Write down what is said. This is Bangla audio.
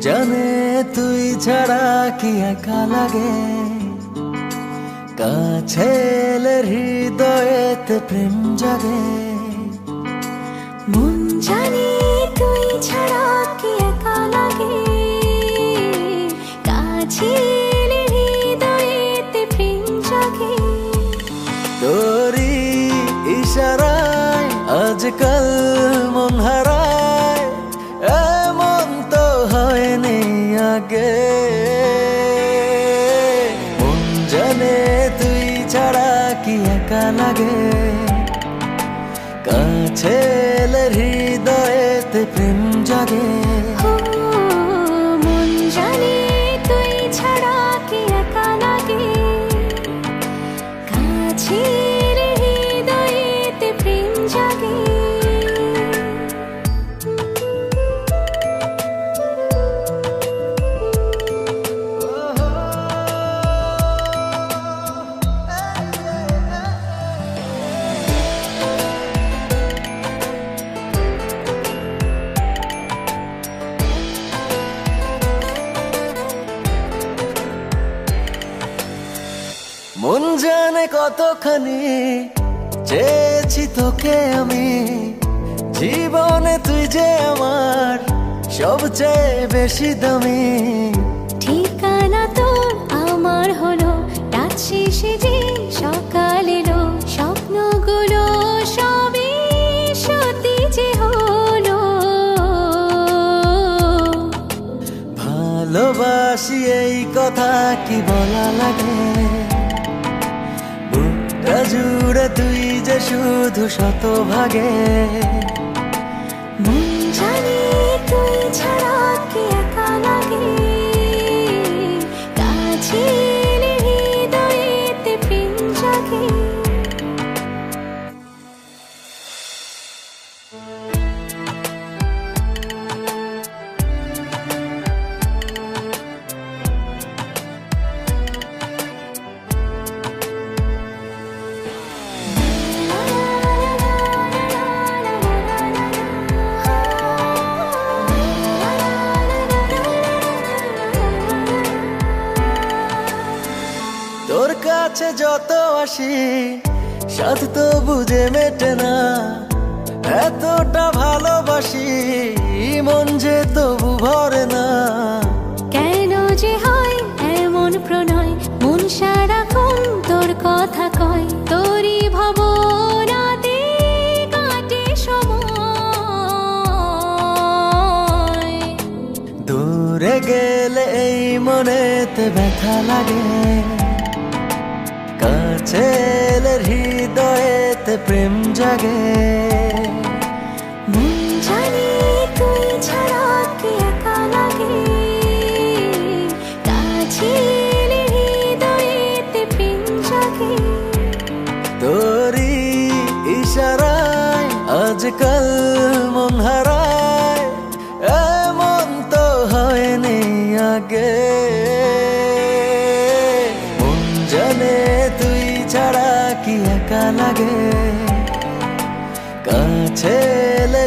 জানে তুই ছাড়া কি একা লাগে, কাছে এলে হৃদয়েতে প্রেম জাগে। মন জানে তুই ছাড়া কি একা লাগে, কাছে এলে হৃদয়েতে প্রেম জাগে। তোরি ইশারায় আজকাল মন হারায়, এমন তো হয়নি আগে। মন জানে তুই ছাড়া কি একা লাগে, কাছে এলে হৃদয়েতে প্রেম জাগে। ও মন জানে তুই ছাড়া কি একা লাগে, কাছে এলে হৃদয়েতে প্রেম জাগে। মন জানে কতখানি চেয়েছি তোকে আমি, জীবনে তুই যে আমার সবচেয়ে বেশি দামি। ঠিকানা তো আমার হলো, রাত শেষে যে সকাল এলো, স্বপ্নগুলো সবই সত্যি যে হলো। ভালোবাসি এই কথা কি বলা লাগে, বুকটা জুড়ে তুই যে শুধু শতভাগে। মন জানে তুই ছাড়া কি একা লাগে, কাছে এলে হৃদয়েতে প্রেম জাগে। তোর কাছে যত আসি সাথ তো বুঝে মেটে না, এতটা ভালোবাসি মন যে তবু ভরে না। কেন যে হয় এমন প্রণয়, মন সারাক্ষণ তোর কথা কয়, তোরই ভাবনাতে কাটে সময়। দূরে গেলে এই মনেতে ব্যথা লাগে, কাছে এলে হৃদয়েতে প্রেম জাগে। মন জানে তুই ছাড়া কি একা লাগে, কাছে এলে হৃদয়েতে প্রেম জাগে। তোরি ইশারায় আজকাল মন হারায়, এমন তো হয়নি আগে। মন জানে তুই ছাড়া কি একা লাগে, কাছে এলে